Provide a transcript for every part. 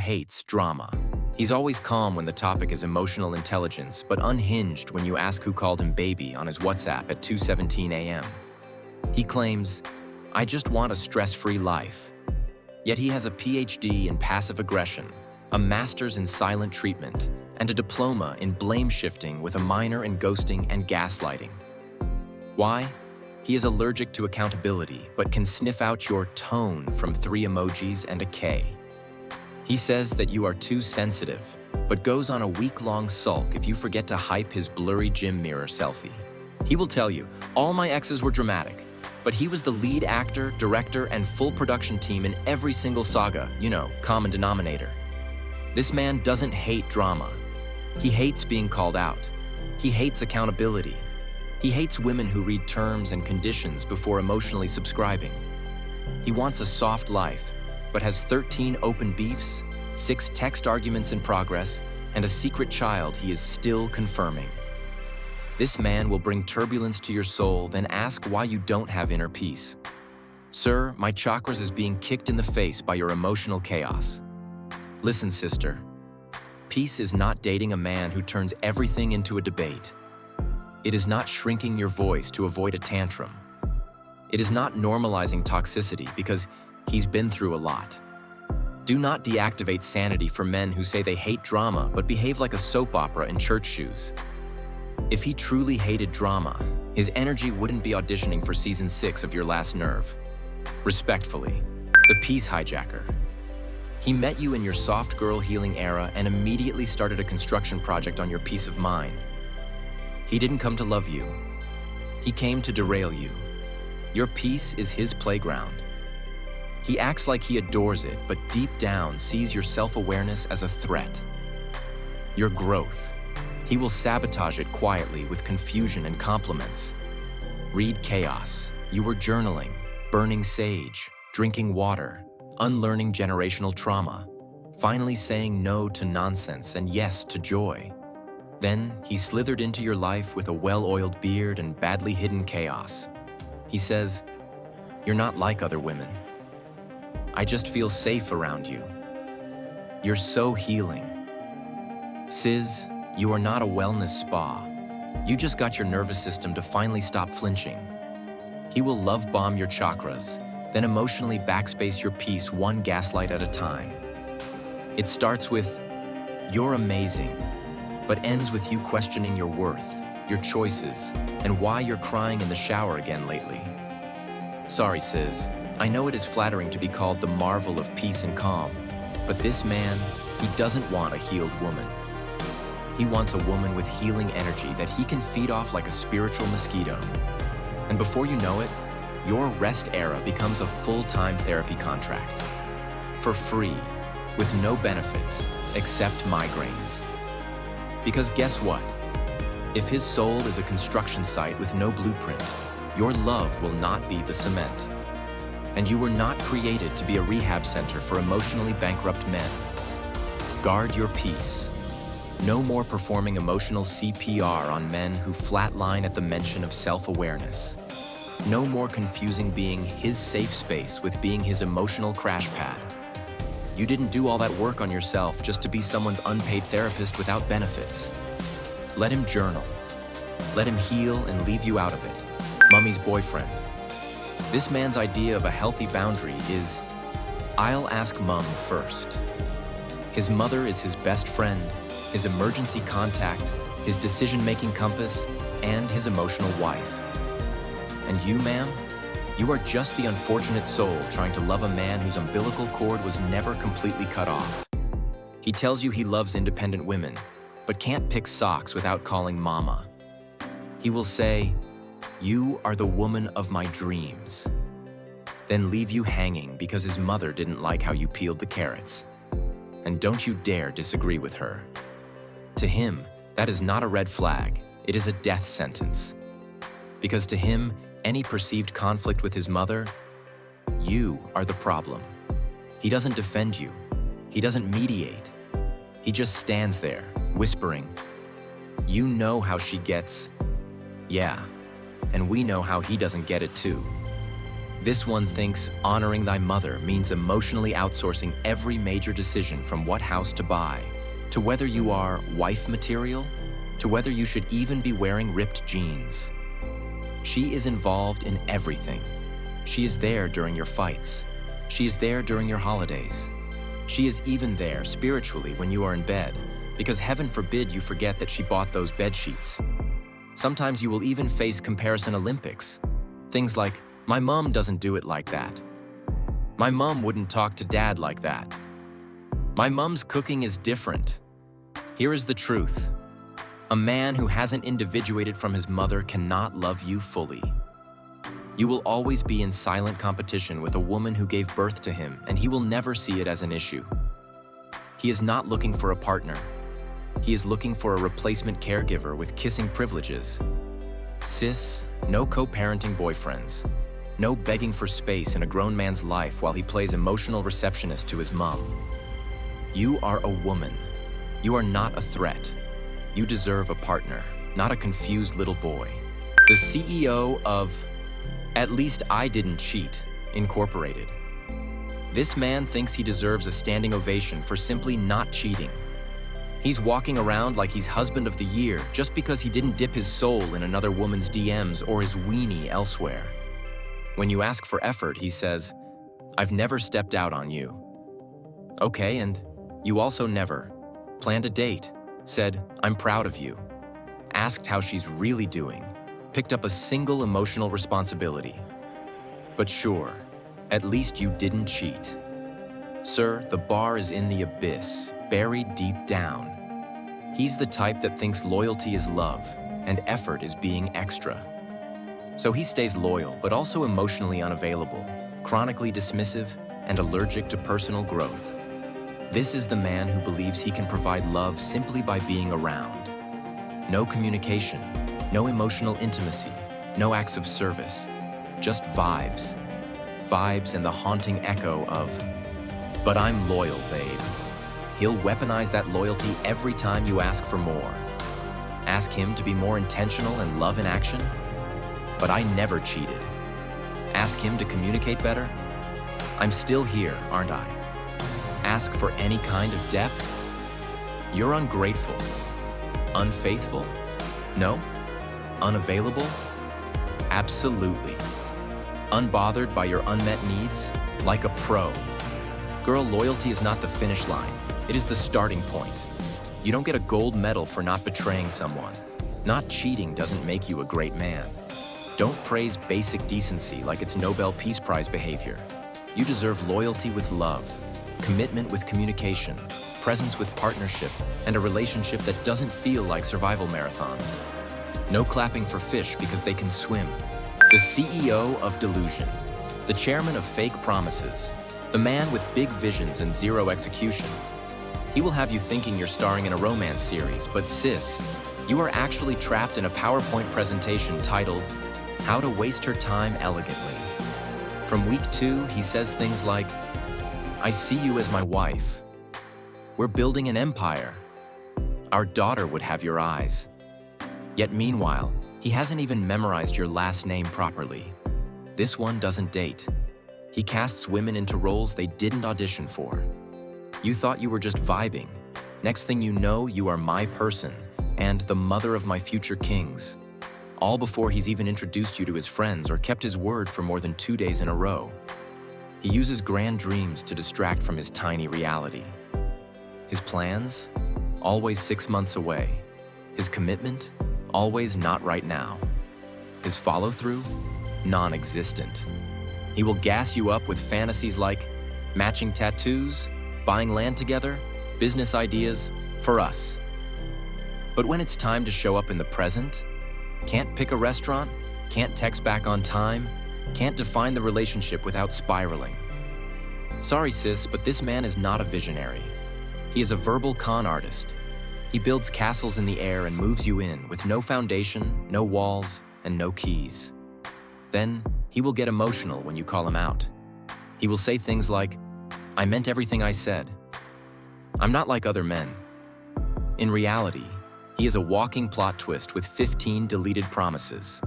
hates drama. He's always calm when the topic is emotional intelligence, but unhinged when you ask who called him baby on his WhatsApp at 2:17 a.m. He claims, "I just want a stress-free life." Yet he has a PhD in passive aggression, a master's in silent treatment, and a diploma in blame shifting with a minor in ghosting and gaslighting. Why? He is allergic to accountability, but can sniff out your tone from 3 emojis and a K. He says that you are too sensitive, but goes on a week-long sulk if you forget to hype his blurry gym mirror selfie. He will tell you, "All my exes were dramatic, but he was the lead actor, director, and full production team in every single saga, common denominator." This man doesn't hate drama. He hates being called out. He hates accountability. He hates women who read terms and conditions before emotionally subscribing. He wants a soft life, but has 13 open beefs, 6 text arguments in progress, and a secret child he is still confirming. This man will bring turbulence to your soul, then ask why you don't have inner peace. "Sir, my chakras is being kicked in the face by your emotional chaos." Listen, sister. Peace is not dating a man who turns everything into a debate. It is not shrinking your voice to avoid a tantrum. It is not normalizing toxicity because he's been through a lot. Do not deactivate sanity for men who say they hate drama but behave like a soap opera in church shoes. If he truly hated drama, his energy wouldn't be auditioning for season 6 of Your Last Nerve. Respectfully, the peace hijacker. He met you in your soft girl healing era and immediately started a construction project on your peace of mind. He didn't come to love you. He came to derail you. Your peace is his playground. He acts like he adores it, but deep down sees your self-awareness as a threat. Your growth. He will sabotage it quietly with confusion and compliments. Read chaos. You were journaling, burning sage, drinking water, unlearning generational trauma, finally saying no to nonsense and yes to joy. Then he slithered into your life with a well-oiled beard and badly hidden chaos. He says, "You're not like other women. I just feel safe around you. You're so healing." Sis, you are not a wellness spa. You just got your nervous system to finally stop flinching. He will love bomb your chakras, then emotionally backspace your peace one gaslight at a time. It starts with, "You're amazing," but ends with you questioning your worth, your choices, and why you're crying in the shower again lately. Sorry, sis. I know it is flattering to be called the marvel of peace and calm, but this man, he doesn't want a healed woman. He wants a woman with healing energy that he can feed off like a spiritual mosquito. And before you know it, your rest era becomes a full-time therapy contract. For free, with no benefits, except migraines. Because guess what? If his soul is a construction site with no blueprint, your love will not be the cement. And you were not created to be a rehab center for emotionally bankrupt men. Guard your peace. No more performing emotional CPR on men who flatline at the mention of self-awareness. No more confusing being his safe space with being his emotional crash pad. You didn't do all that work on yourself just to be someone's unpaid therapist without benefits. Let him journal. Let him heal and leave you out of it. Mummy's boyfriend. This man's idea of a healthy boundary is, "I'll ask mom first." His mother is his best friend, his emergency contact, his decision-making compass, and his emotional wife. And you, ma'am? You are just the unfortunate soul trying to love a man whose umbilical cord was never completely cut off. He tells you he loves independent women, but can't pick socks without calling mama. He will say, "You are the woman of my dreams," then leave you hanging because his mother didn't like how you peeled the carrots. And don't you dare disagree with her. To him, that is not a red flag, it is a death sentence. Because to him, any perceived conflict with his mother, you are the problem. He doesn't defend you. He doesn't mediate. He just stands there, whispering, "You know how she gets." Yeah, and we know how he doesn't get it too. This one thinks honoring thy mother means emotionally outsourcing every major decision, from what house to buy, to whether you are wife material, to whether you should even be wearing ripped jeans. She is involved in everything. She is there during your fights. She is there during your holidays. She is even there spiritually when you are in bed, because heaven forbid you forget that she bought those bed sheets. Sometimes you will even face comparison Olympics. Things like, my mom doesn't do it like that. My mom wouldn't talk to dad like that. My mom's cooking is different. Here is the truth. A man who hasn't individuated from his mother cannot love you fully. You will always be in silent competition with a woman who gave birth to him, and he will never see it as an issue. He is not looking for a partner. He is looking for a replacement caregiver with kissing privileges. Sis, no co-parenting boyfriends. No begging for space in a grown man's life while he plays emotional receptionist to his mom. You are a woman. You are not a threat. You deserve a partner, not a confused little boy. The CEO of At Least I Didn't Cheat, Incorporated. This man thinks he deserves a standing ovation for simply not cheating. He's walking around like he's husband of the year just because he didn't dip his soul in another woman's DMs or his weenie elsewhere. When you ask for effort, he says, I've never stepped out on you. Okay, and you also never planned a date, said, I'm proud of you, asked how she's really doing, picked up a single emotional responsibility. But sure, at least you didn't cheat. Sir, the bar is in the abyss, buried deep down. He's the type that thinks loyalty is love and effort is being extra. So he stays loyal, but also emotionally unavailable, chronically dismissive, and allergic to personal growth. This is the man who believes he can provide love simply by being around. No communication, no emotional intimacy, no acts of service, just vibes. Vibes and the haunting echo of, but I'm loyal, babe. He'll weaponize that loyalty every time you ask for more. Ask him to be more intentional and love in action? But I never cheated. Ask him to communicate better? I'm still here, aren't I? Ask for any kind of depth? You're ungrateful. Unfaithful? No? Unavailable? Absolutely. Unbothered by your unmet needs? Like a pro. Girl, loyalty is not the finish line. It is the starting point. You don't get a gold medal for not betraying someone. Not cheating doesn't make you a great man. Don't praise basic decency like it's Nobel Peace Prize behavior. You deserve loyalty with love, commitment with communication, presence with partnership, and a relationship that doesn't feel like survival marathons. No clapping for fish because they can swim. The CEO of delusion, the chairman of fake promises, the man with big visions and zero execution. He will have you thinking you're starring in a romance series, but sis, you are actually trapped in a PowerPoint presentation titled, How to Waste Her Time Elegantly. From week 2, he says things like, I see you as my wife. We're building an empire. Our daughter would have your eyes. Yet meanwhile, he hasn't even memorized your last name properly. This one doesn't date. He casts women into roles they didn't audition for. You thought you were just vibing. Next thing you know, you are my person and the mother of my future kings. All before he's even introduced you to his friends or kept his word for more than 2 days in a row. He uses grand dreams to distract from his tiny reality. His plans? Always 6 months away. His commitment? Always not right now. His follow-through? Non-existent. He will gas you up with fantasies like matching tattoos, buying land together, business ideas, for us. But when it's time to show up in the present, can't pick a restaurant, can't text back on time, can't define the relationship without spiraling. Sorry sis, but this man is not a visionary. He is a verbal con artist. He builds castles in the air and moves you in with no foundation, no walls, and no keys. Then, he will get emotional when you call him out. He will say things like, I meant everything I said. I'm not like other men. In reality, he is a walking plot twist with 15 deleted promises.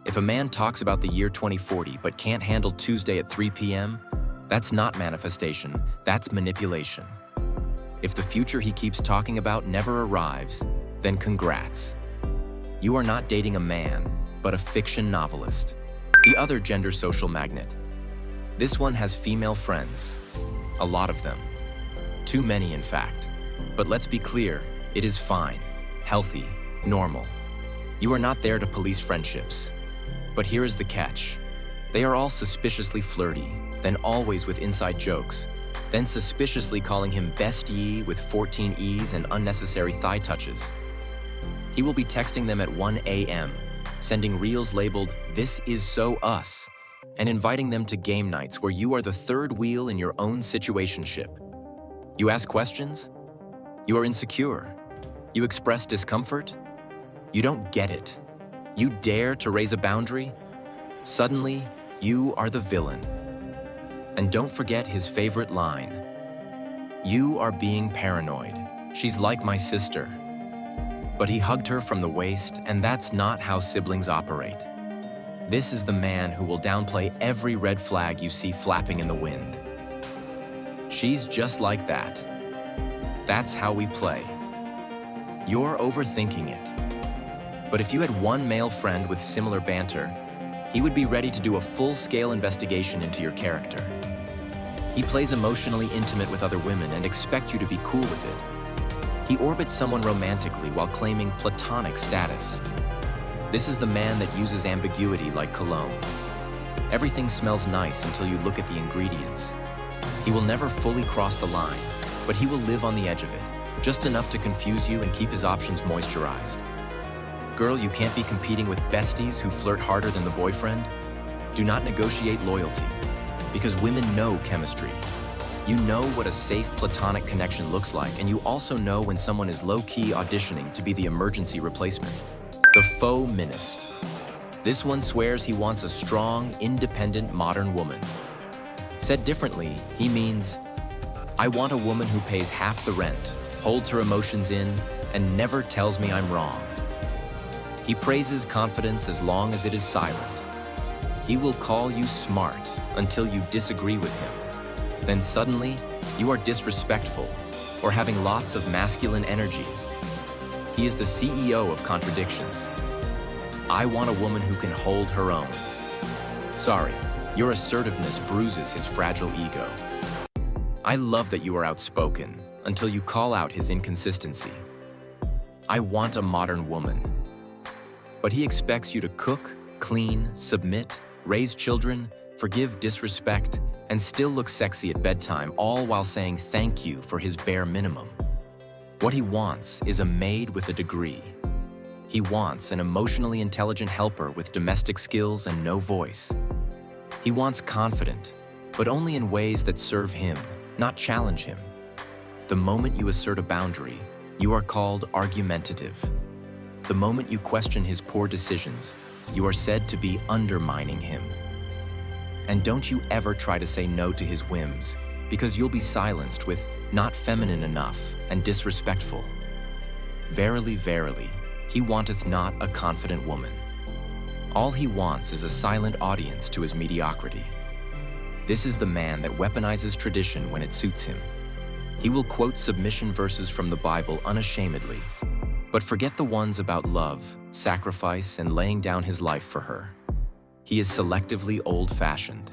If a man talks about the year 2040 but can't handle Tuesday at 3 p.m., that's not manifestation, that's manipulation. If the future he keeps talking about never arrives, then congrats. You are not dating a man, but a fiction novelist. The other gender social magnet. This one has female friends. A lot of them. Too many, in fact. But let's be clear, it is fine, healthy, normal. You are not there to police friendships. But here is the catch. They are all suspiciously flirty, then always with inside jokes, then suspiciously calling him bestie with 14 E's and unnecessary thigh touches. He will be texting them at 1 a.m., sending reels labeled, "This is so us," and inviting them to game nights where you are the third wheel in your own situationship. You ask questions? You are insecure. You express discomfort? You don't get it. You dare to raise a boundary? Suddenly, you are the villain. And don't forget his favorite line. You are being paranoid. She's like my sister. But he hugged her from the waist, and that's not how siblings operate. This is the man who will downplay every red flag you see flapping in the wind. She's just like that. That's how we play. You're overthinking it. But if you had one male friend with similar banter, he would be ready to do a full-scale investigation into your character. He plays emotionally intimate with other women and expects you to be cool with it. He orbits someone romantically while claiming platonic status. This is the man that uses ambiguity like cologne. Everything smells nice until you look at the ingredients. He will never fully cross the line, but he will live on the edge of it, just enough to confuse you and keep his options moisturized. Girl, you can't be competing with besties who flirt harder than the boyfriend. Do not negotiate loyalty, because women know chemistry. You know what a safe platonic connection looks like, and you also know when someone is low-key auditioning to be the emergency replacement. The faux ministre. This one swears he wants a strong, independent, modern woman. Said differently, he means, I want a woman who pays half the rent, holds her emotions in, and never tells me I'm wrong. He praises confidence as long as it is silent. He will call you smart until you disagree with him. Then suddenly, you are disrespectful or having lots of masculine energy. He is the CEO of contradictions. I want a woman who can hold her own. Sorry, your assertiveness bruises his fragile ego. I love that you are outspoken until you call out his inconsistency. I want a modern woman. But he expects you to cook, clean, submit, raise children, forgive disrespect, and still look sexy at bedtime, all while saying thank you for his bare minimum. What he wants is a maid with a degree. He wants an emotionally intelligent helper with domestic skills and no voice. He wants confident, but only in ways that serve him, not challenge him. The moment you assert a boundary, you are called argumentative. The moment you question his poor decisions, you are said to be undermining him. And don't you ever try to say no to his whims, because you'll be silenced with not feminine enough and disrespectful. Verily, verily, he wanteth not a confident woman. All he wants is a silent audience to his mediocrity. This is the man that weaponizes tradition when it suits him. He will quote submission verses from the Bible unashamedly, but forget the ones about love, sacrifice, and laying down his life for her. He is selectively old-fashioned.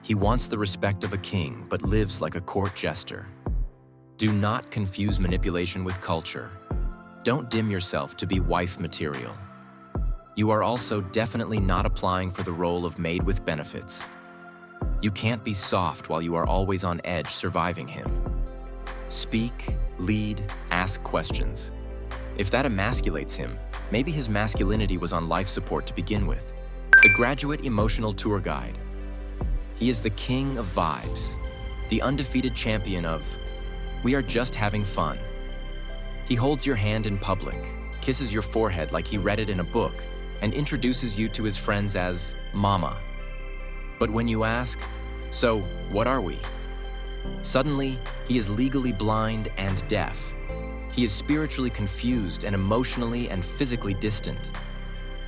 He wants the respect of a king, but lives like a court jester. Do not confuse manipulation with culture. Don't dim yourself to be wife material. You are also definitely not applying for the role of maid with benefits. You can't be soft while you are always on edge surviving him. Speak, lead, ask questions. If that emasculates him, maybe his masculinity was on life support to begin with. The graduate emotional tour guide. He is the king of vibes, the undefeated champion of, we are just having fun. He holds your hand in public, kisses your forehead like he read it in a book, and introduces you to his friends as Mama. But when you ask, so what are we? Suddenly, he is legally blind and deaf. He is spiritually confused and emotionally and physically distant.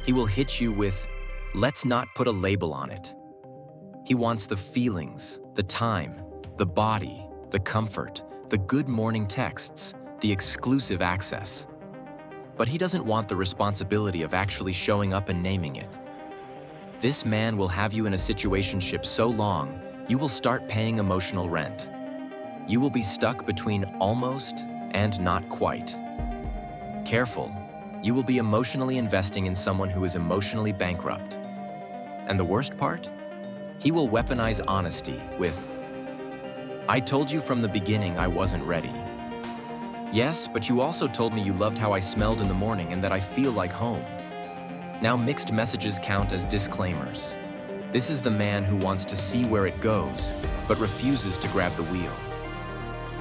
He will hit you with, Let's not put a label on it. He wants the feelings, the time, the body, the comfort, the good morning texts, the exclusive access. But he doesn't want the responsibility of actually showing up and naming it. This man will have you in a situationship so long, you will start paying emotional rent. You will be stuck between almost and not quite. Careful, you will be emotionally investing in someone who is emotionally bankrupt. And the worst part? He will weaponize honesty with, "I told you from the beginning I wasn't ready. Yes, but you also told me you loved how I smelled in the morning and that I feel like home." Now mixed messages count as disclaimers. This is the man who wants to see where it goes, but refuses to grab the wheel.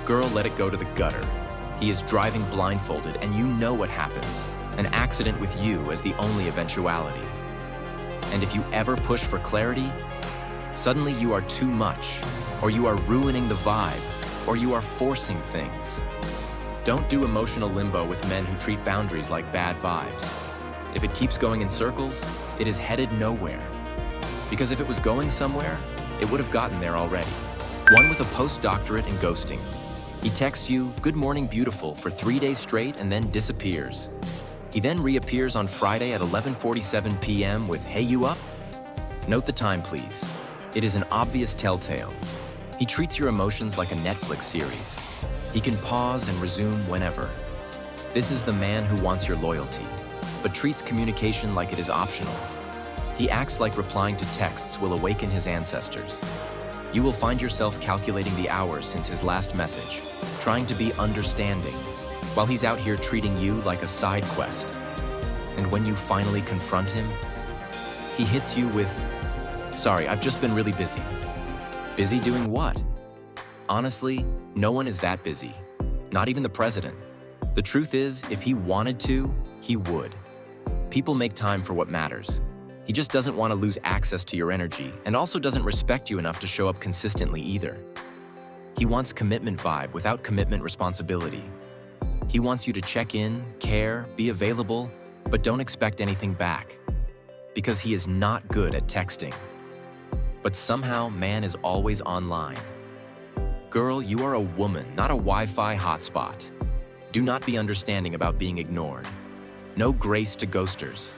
Girl, let it go to the gutter. He is driving blindfolded and you know what happens. An accident with you as the only eventuality. And if you ever push for clarity, suddenly you are too much, or you are ruining the vibe, or you are forcing things. Don't do emotional limbo with men who treat boundaries like bad vibes. If it keeps going in circles, it is headed nowhere. Because if it was going somewhere, it would have gotten there already. One with a postdoctorate in ghosting. He texts you, "Good morning, beautiful," for 3 days straight and then disappears. He then reappears on Friday at 11:47 p.m. with, "Hey, you up?" Note the time, please. It is an obvious telltale. He treats your emotions like a Netflix series. He can pause and resume whenever. This is the man who wants your loyalty, but treats communication like it is optional. He acts like replying to texts will awaken his ancestors. You will find yourself calculating the hours since his last message, trying to be understanding, while he's out here treating you like a side quest. And when you finally confront him, he hits you with, "Sorry, I've just been really busy." Busy doing what? Honestly, no one is that busy. Not even the president. The truth is, if he wanted to, he would. People make time for what matters. He just doesn't want to lose access to your energy and also doesn't respect you enough to show up consistently either. He wants commitment vibe without commitment responsibility. He wants you to check in, care, be available, but don't expect anything back. Because he is not good at texting. But somehow, man is always online. Girl, you are a woman, not a Wi-Fi hotspot. Do not be understanding about being ignored. No grace to ghosters.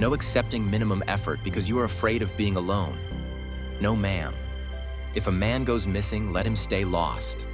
No accepting minimum effort because you are afraid of being alone. No, ma'am. If a man goes missing, let him stay lost.